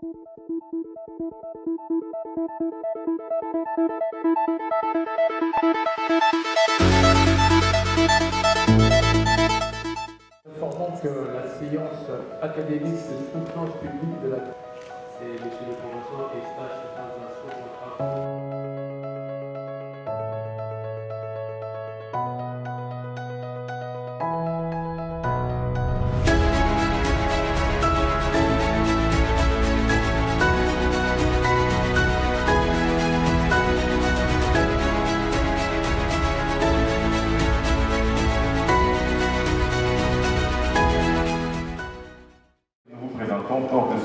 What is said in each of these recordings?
Informons que la séance académique de soutenance publique de la... C'est M. le professeur Eustache Transasso.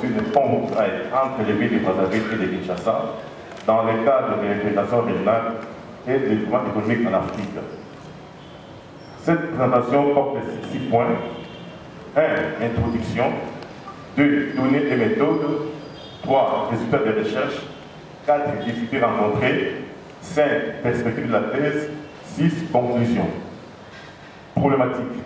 Sur le pont entre les villes de Brazzaville et de Kinshasa dans le cadre de l'intégration régionale et de développement économique en Afrique. Cette présentation porte 6 points. 1. Introduction. 2. Données et méthodes. 3. Résultats des recherches. 4. Difficultés rencontrées. 5. Perspectives de la thèse. 6. Conclusion. Problématique.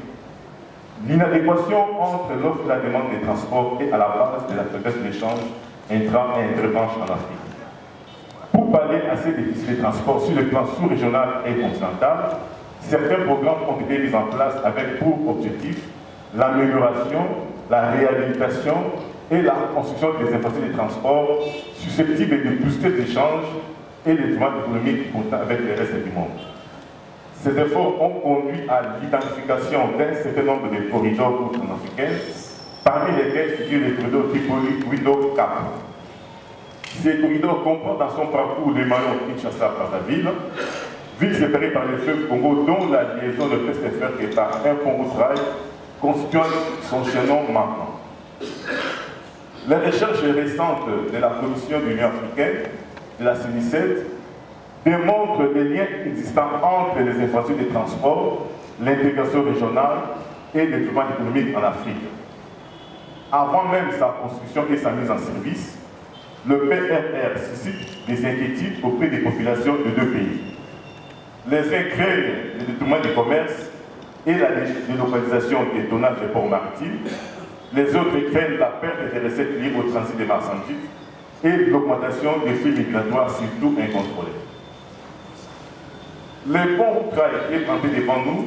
L'inadéquation entre l'offre et la demande des transports est à la base de la faiblesse d'échange intra- et interbranche en Afrique. Pour pallier à ces déficits de transport sur le plan sous-régional et continental, certains programmes ont été mis en place avec pour objectif l'amélioration, la réhabilitation et la reconstruction des infrastructures de transport susceptibles de booster l'échange et le développement économique avec le reste du monde. Ces efforts ont conduit à l'identification d'un certain nombre de corridors outre-africains, parmi lesquels figure le corridor Tripoli-Wido-Cap. Ces corridors comprennent dans son parcours le maillon Kinshasa-Brazzaville, ville séparée par le fleuve Congo, dont la liaison ne peut se faire que par un pont route-rail constituant son chaînon manquant. Les recherches récentes de la Commission de l'Union africaine, de la CENICET, démontre les liens existants entre les infrastructures de transport, l'intégration régionale et le développement économique en Afrique. Avant même sa construction et sa mise en service, le PRR suscite des inquiétudes auprès des populations de deux pays. Les uns craignent le détournement du commerce et la délocalisation des tonnages des ports maritimes. Les autres craignent la perte des recettes liées au transit des marchandises et l'augmentation des flux migratoires, surtout incontrôlés. Le pont route-rail qui est planté devant nous,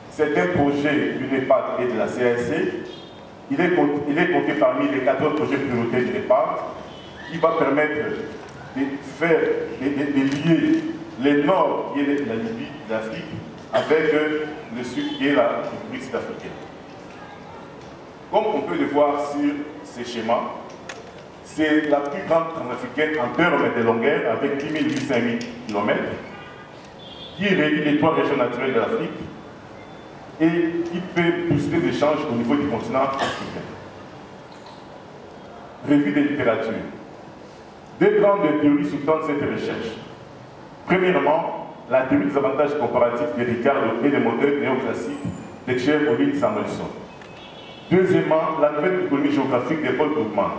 c'est un projet du NEPAD et de la CAC. Il est compté parmi les 14 projets prioritaires du NEPAD qui va permettre de lier le nord qui est la Libye, l'Afrique, avec le sud qui est la République sud-africaine. Comme on peut le voir sur ces schémas, c'est la plus grande transafricaine en termes de longueur avec 10 800 km. Qui réunit les trois régions naturelles de l'Afrique et qui peut booster les échanges au niveau du continent africain. Revue des littératures. Deux grandes théories sous-tendent cette recherche. Premièrement, la théorie des avantages comparatifs de Ricardo et des modèles néoclassiques de Cher-Olin Samuelson. Deuxièmement, la nouvelle économie géographique de Paul Krugman.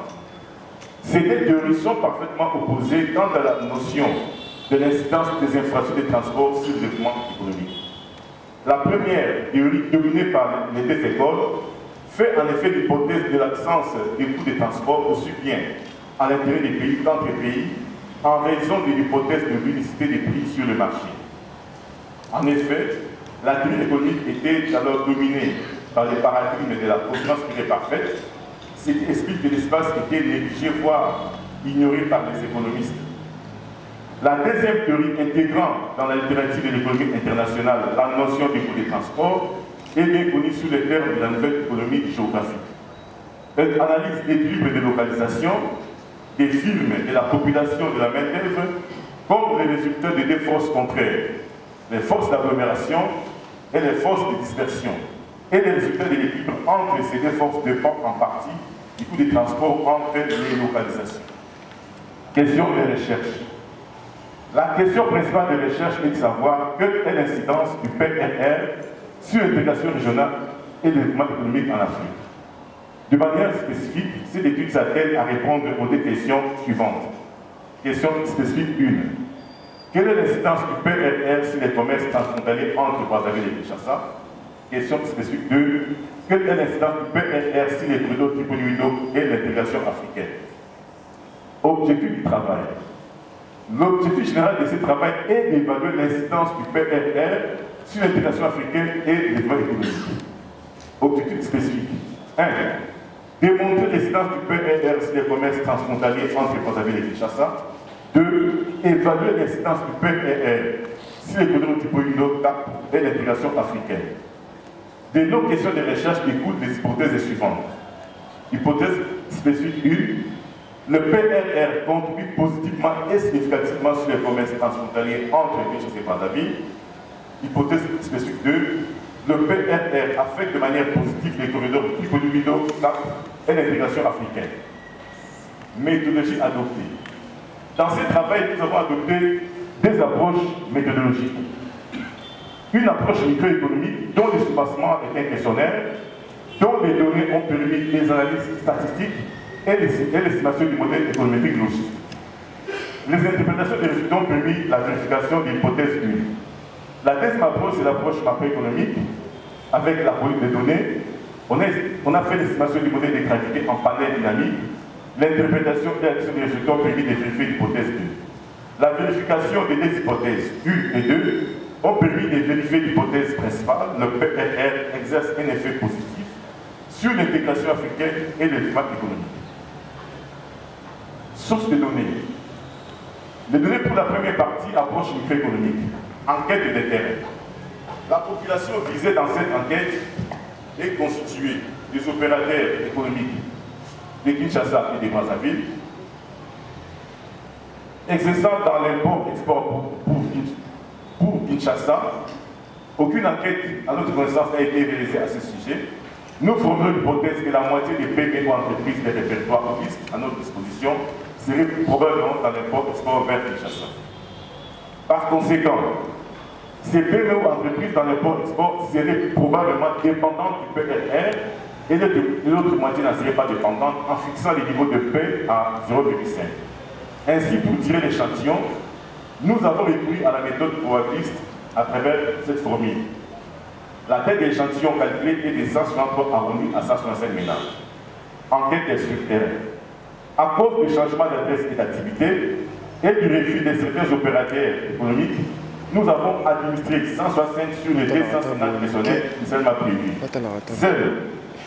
Ces deux théories sont parfaitement opposées quant à la notion de l'incidence des infrastructures de transport sur le développement économique. La première théorie, dominée par les deux écoles, fait en effet l'hypothèse de l'absence des coûts de transport aussi bien à l'intérieur des pays qu'entre pays, en raison de l'hypothèse de l'unicité des prix sur le marché. En effet, la théorie économique était alors dominée par les paradigmes de la concurrence privée parfaite, ce qui explique que l'espace était négligé, voire ignoré par les économistes. La deuxième théorie, intégrant dans la littérature de l'économie internationale la notion du coût des transports, est bien connue sous les termes de la nouvelle économie géographique. Elle analyse l'équilibre de localisation des firmes et de la population de la main-d'œuvre comme les résultats de deux forces contraires, les forces d'agglomération et les forces de dispersion. Et les résultats de l'équilibre entre ces deux forces dépendent en partie du coût des transports entre les localisations. Question de recherche. La question principale de recherche est de savoir quelle est l'incidence du PRR sur l'intégration régionale et le développement économique en Afrique. De manière spécifique, cette étude s'attelle à répondre aux deux questions suivantes. Question spécifique 1. Quelle est l'incidence du PRR sur les commerces transfrontaliers entre Brazzaville et Kinshasa? Question spécifique 2. Quelle est l'incidence du PRR sur les corridors Tripoli-Wido et l'intégration africaine? Objectif du travail. L'objectif général de ce travail est d'évaluer l'incidence du PRR sur l'intégration africaine et le développement économique. Objectif spécifique. 1. Démontrer l'incidence du PRR sur les commerces transfrontaliers entre Brazzaville et Kinshasa. 2. Évaluer l'incidence du PRR sur l'économie du Boïno Cap et l'intégration africaine. De nos questions de recherche découlent des hypothèses suivantes. Hypothèse spécifique 1. Le PRR contribue positivement et significativement sur les commerces transfrontaliers entre Kinshasa et Brazzaville. Hypothèse spécifique 2. Le PRR affecte de manière positive les corridors Boïno Cap et l'intégration africaine. Méthodologie adoptée. Dans ce travail, nous avons adopté des approches méthodologiques. Une approche microéconomique dont le soubassement est un questionnaire, dont les données ont permis des analyses statistiques et l'estimation du modèle économique logique. Les interprétations des résultats ont permis la vérification de l'hypothèse 1. La deuxième approche, c'est l'approche macroéconomique. Avec la police des données, on a fait l'estimation du modèle de gravité en panel dynamique. L'interprétation et l'action des résultats ont permis de vérifier l'hypothèse 2. La vérification des deux hypothèses 1 et 2 ont permis de vérifier l'hypothèse principale. Le PRR exerce un effet positif sur l'intégration africaine et le développement économique. Source de données. Les données pour la première partie, approche microéconomique. Enquête de terrain. La population visée dans cette enquête est constituée des opérateurs économiques de Kinshasa et de Brazzaville, exerçant dans l'import-export pour Kinshasa. Aucune enquête, à notre connaissance, n'a été réalisée à ce sujet. Nous formons l'hypothèse que la moitié des PME ou entreprises des répertoires à notre disposition seraient probablement dans l'import-export vers Kinshasa. Par conséquent, ces PME ou entreprises dans l'import-export seraient probablement dépendantes du PRR et l'autre moitié n'en serait pas dépendante en fixant les niveaux de paix à 0,5. Ainsi, pour tirer l'échantillon, nous avons recouru à la méthode probabiliste à travers cette formule. La tête de l'échantillon calculée est de 163 arrondis à 165 ménages. Enquête des structures. À cause du changement d'adresse et d'activité et du refus de certains opérateurs économiques, nous avons administré 165 sur les 250 questionnaires initialement prévus. Seuls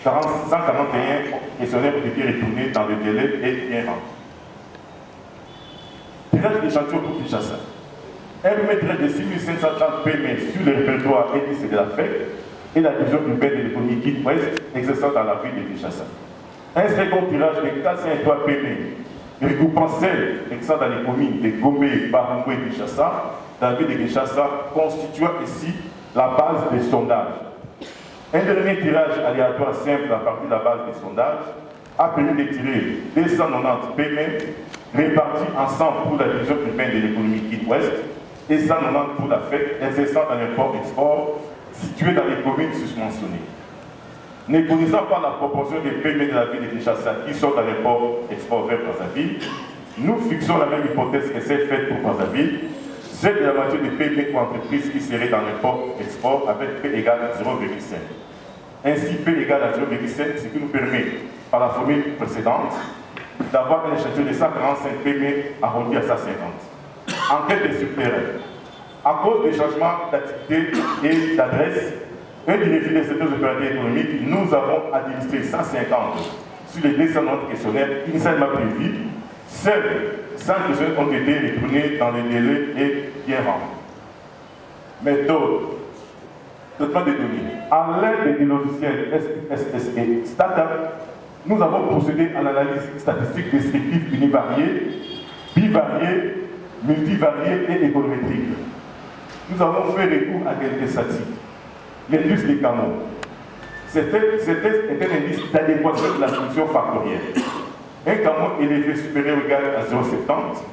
141 questionnaires ont été retournés dans le délai et bien rentrés. Tirage d'échantillon pour Kinshasa. Un remettre de 6530 PME sur le répertoire indice de la FEC et la division urbaine de l'économie Guide-Ouest exerçant dans la ville de Kinshasa. Un second tirage de 403 PME regroupant celles exerçant dans les communes de Gomé, Barungo et Kinshasa, dans la ville de Kinshasa, constituant ici la base des sondages. Un dernier tirage aléatoire simple à partir de la base des sondages a permis de tirer 290 PME répartis ensemble pour la division urbaine de l'économie Guide-Ouest et 190 pour la FEC exerçant dans l'import-export situé dans les communes susmentionnées. Ne connaissant pas la proportion des PME de la ville de Kinshasa qui sont dans l'import-export vers Brazzaville, nous fixons la même hypothèse que celle faite pour Brazzaville, celle de la moitié des PME ou entreprises qui seraient dans l'import-export avec P égale à 0,5. Ainsi, P égale à 0,5, ce qui nous permet, par la formule précédente, d'avoir un échantillon de 145 PME arrondi à 150. Enquête des subterrains. À cause des changements d'activité et d'adresse, et du refus des secteurs opérateurs économiques, nous avons administré 150 sur les 290 questionnaires initialement prévus. Seuls 100 questionnaires ont été retournés dans les délais et bien rendus. Méthode. Traitement des données. À l'aide des logiciels SPSS et STATA, nous avons procédé à l'analyse statistique descriptive univariée, bivariée, multivariée et économétrique. Nous avons fait recours à quelques statistiques. L'indice des canaux. Ce test est un indice d'adéquation de la solution factorielle. Un canon élevé supérieur ou égal à 0,70,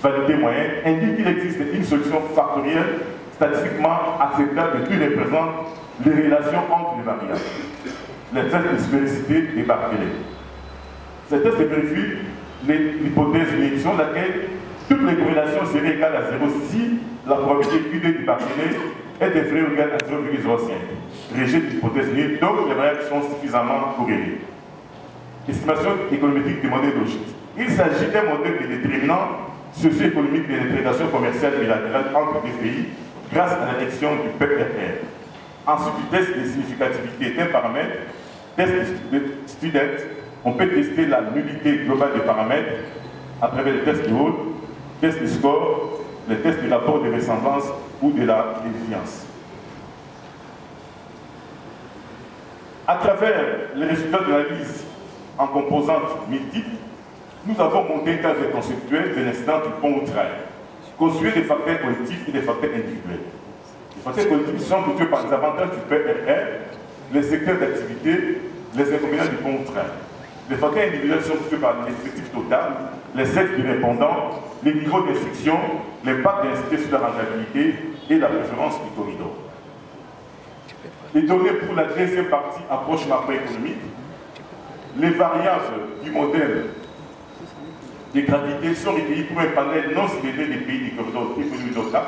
validité moyenne, indique qu'il existe une solution factorielle statistiquement acceptable qui représente les relations entre les variables. Le test de spéricité des Barclay. Ce test vérifie l'hypothèse d'une selon laquelle toutes les corrélations seraient égales à 0 si la probabilité Q2 du Barclay est inférieure ou égale à 0,05. Rejette l'hypothèse nulle, donc les variables sont suffisamment corrélées. estimation économique du modèle logique. Il s'agit d'un modèle de déterminant socio-économique de l'intégration commerciale bilatérale entre les pays grâce à l'élection du PRR. Ensuite, du test de significativité est un paramètre, test de student, on peut tester la nullité globale des paramètres à travers les tests de Hall, tests de score, les tests du rapport de ressemblance ou de la défiance. À travers les résultats de l'analyse en composantes multiples, nous avons monté un cadre conceptuel de l'incidence du pont au trail, constitué des facteurs collectifs et des facteurs individuels. Les facteurs collectifs sont constitués par les avantages du PRR, les secteurs d'activité, les inconvénients du pont au trail. Les facteurs individuels sont constitués par l'effectif total, les sexes du répondant, les niveaux d'instruction, l'impact de l'incité sur la rentabilité et la préférence du corridor. Les données pour la deuxième partie approche macroéconomique, les variances du modèle de gravité sont recueillies pour un panel non ciblé des pays du corridor TPE-DOCA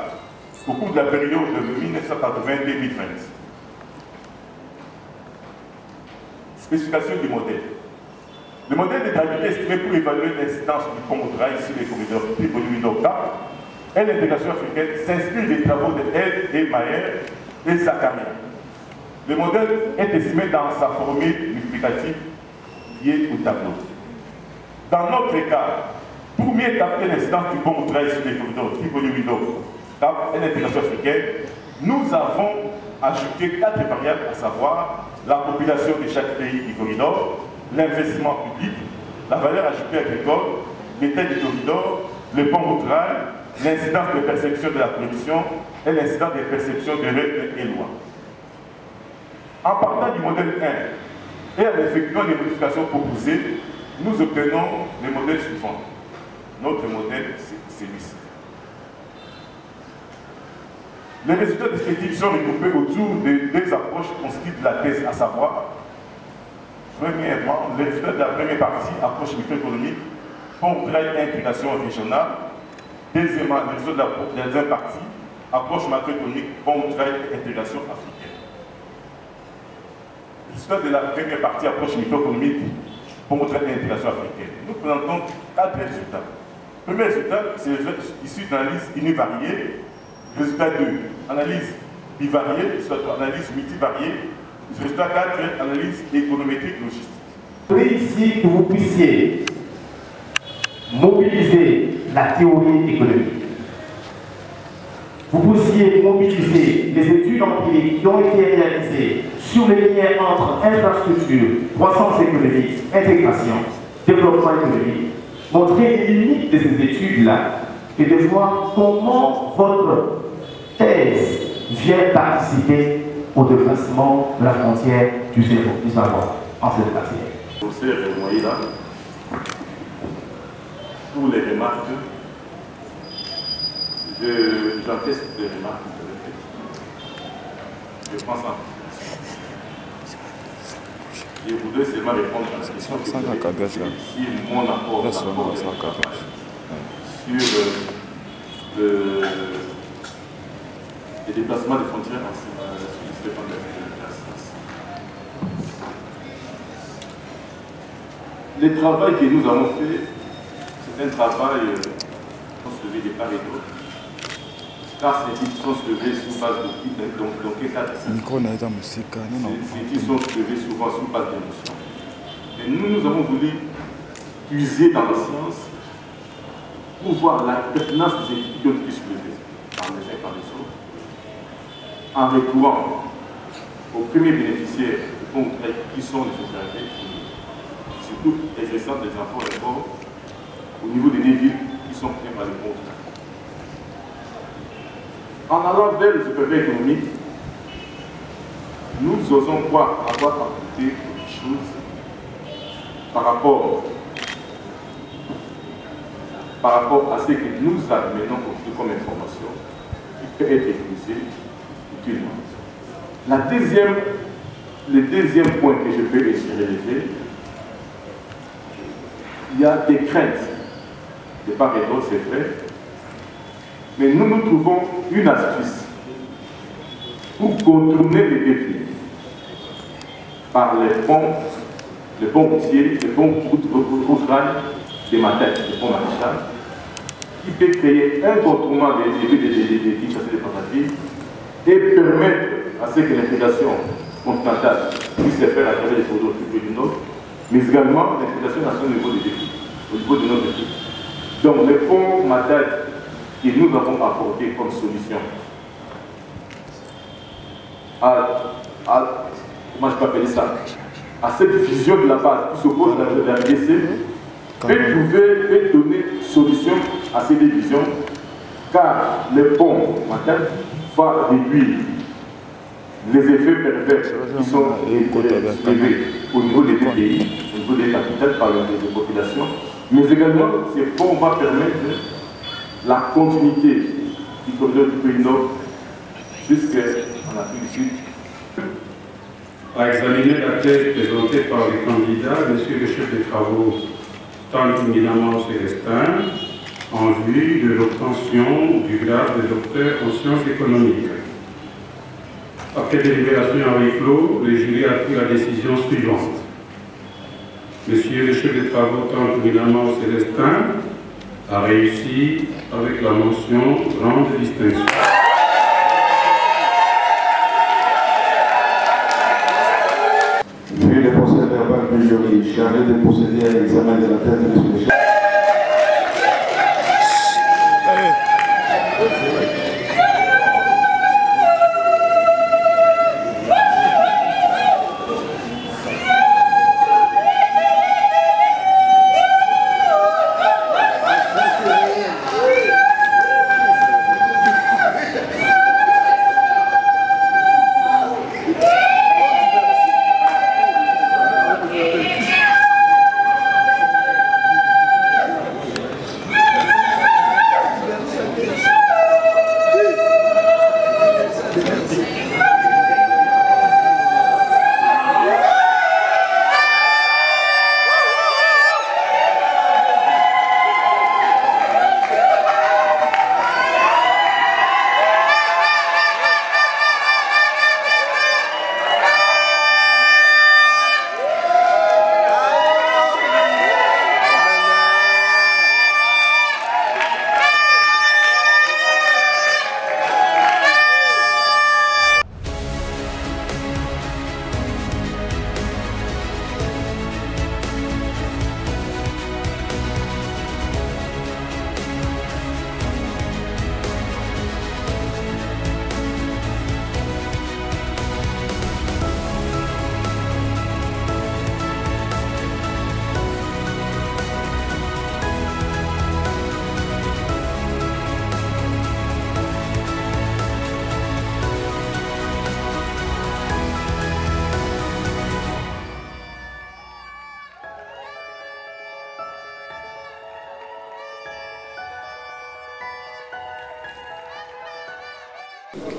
au cours de la période de 1980-2020. Spécification du modèle. Le modèle de gravité estimé pour évaluer l'incidence du pont au trail sur les corridors TPE-DOCA et l'intégration africaine s'inspire des travaux de Ed et Maher et Zakaria. Le modèle est estimé dans sa formule multiplicative liée au tableau. Dans notre cas, pour mieux capter l'incidence du pont au trail sur les corridors TPE-DOCA et l'intégration africaine, nous avons ajouté 4 variables, à savoir la population de chaque pays du corridor, l'investissement public, la valeur ajoutée agricole, l'état du corridor, le pont au trail, l'incidence de perception de la production et l'incidence de perception de règles et lois. En partant du modèle 1 et en effectuant les modifications proposées, nous obtenons le modèle suivant. Notre modèle, c'est celui-ci. Les résultats descriptifs sont regroupés autour de deux approches qui constituent la thèse, à savoir, premièrement, les résultats de la première partie, approche microéconomique, pont trail intégration régionale. Deuxièmement, les résultats de la deuxième partie, approche macroéconomique, pont trail intégration africaine. Les résultats de la première partie, approche microéconomique, pont trail intégration africaine. Nous présentons 4 résultats. Le premier résultat, c'est issu d'analyse univariée. Résultat 2, analyse bivariée. Résultat 3, analyse multivariée. Résultat 4, analyse économétrique logistique. Ici, que vous puissiez mobiliser la théorie économique. Vous puissiez mobiliser les études empiriques qui ont été réalisées sur les liens entre infrastructure, croissance économique, intégration, développement économique, montrer les limites de ces études-là et de voir comment votre thèse vient participer au dépassement de la frontière du zéro, du savoir, en cette matière. Professeur Moïla, pour les remarques, j'en fais des remarques. Je pense en je voudrais seulement répondre à la question que vous avez posée, si mon apport sur le déplacement des frontières sur les dépendants de la science. Le travail que nous avons fait, c'est un travail soulevé de part et d'autre. Car ces études sont soulevées sous base de quel cas de ces études sont soulevées souvent sous base d'émotion. Et nous avons voulu puiser dans la science pour voir la pertinence des études qui ont été soulevées par les uns et par les autres, en recourant aux premiers bénéficiaires qui sont les autorités, surtout exerçant des enfants d'abord au niveau des villes qui sont pris par les ponts. En allant vers le supérieur économique, nous osons avoir apporté quelque chose par rapport à ce que nous amenons comme information qui peut être utilisée utilement. Le deuxième point que je peux relever, il y a des craintes de part et d'autre, c'est vrai, mais nous trouvons une astuce pour contourner les défis par les ponts le pont routier, le pont outrage des matins, le pont maréchal, qui peut créer un contournement des Kinshasa et des Brazzaville et permettre à ce que l'intégration continentale puisse se faire à travers les corridors du Nord, mais également l'intégration nationale au niveau des pays, au niveau de notre pays. Donc le pont Matad que nous avons apporté comme solution comment je peux appeler ça, à cette vision de la base qui s'oppose à la RDC, peut donner solution à ces divisions, car le pont Matad va réduire les effets pervers qui sont élevés au niveau des deux pays, au niveau des capitales par les populations, mais également ces ponts vont permettre la continuité du corridor du pays Nord jusqu'en Afrique du Sud. À examiner la thèse présentée par les candidats, monsieur le chef des travaux Tanguy Célestin, en vue de l'obtention du grade de docteur en sciences économiques. Après délibération en huis clos, le jury a pris la décision suivante. Monsieur le chef des travaux Tanguy Célestin a réussi avec la mention grande distinction. Vu le procès verbal du jury, chargé de procéder à l'examen de la thèse de ce chef.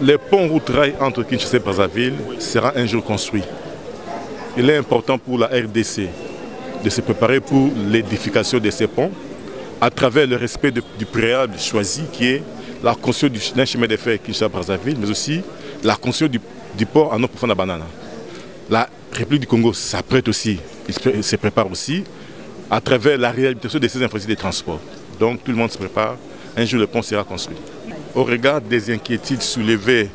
Le pont route-rail entre Kinshasa et Brazzaville sera un jour construit. Il est important pour la RDC de se préparer pour l'édification de ces ponts à travers le respect du préalable choisi qui est la construction d'un chemin de fer Kinshasa-Brazzaville, mais aussi la construction du port en eau profonde à Banana. La République du Congo s'apprête aussi, il se prépare aussi à travers la réhabilitation de ces infrastructures de transport. Donc tout le monde se prépare, un jour le pont sera construit. Au regard des inquiétudes soulevées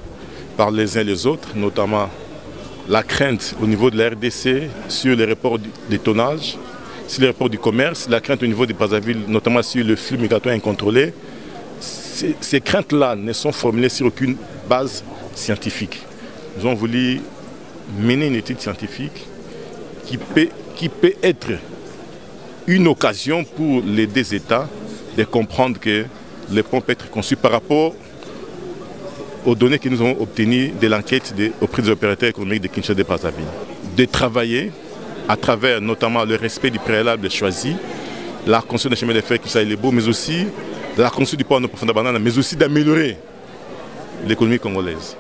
par les uns et les autres, notamment la crainte au niveau de la RDC sur les reports des tonnages, sur les reports du commerce, la crainte au niveau de Brazzaville, notamment sur le flux migratoire incontrôlé, ces craintes-là ne sont formulées sur aucune base scientifique. Nous avons voulu mener une étude scientifique qui peut être une occasion pour les deux États de comprendre que le pont peut être conçu par rapport aux données que nous avons obtenues de l'enquête auprès des opérateurs économiques de Kinshasa et de Brazzaville. De travailler à travers notamment le respect du préalable choisi, la construction des chemins de fer Kinshasa et Lebo, mais aussi la construction du port en eau profonde à Banana, mais aussi d'améliorer l'économie congolaise.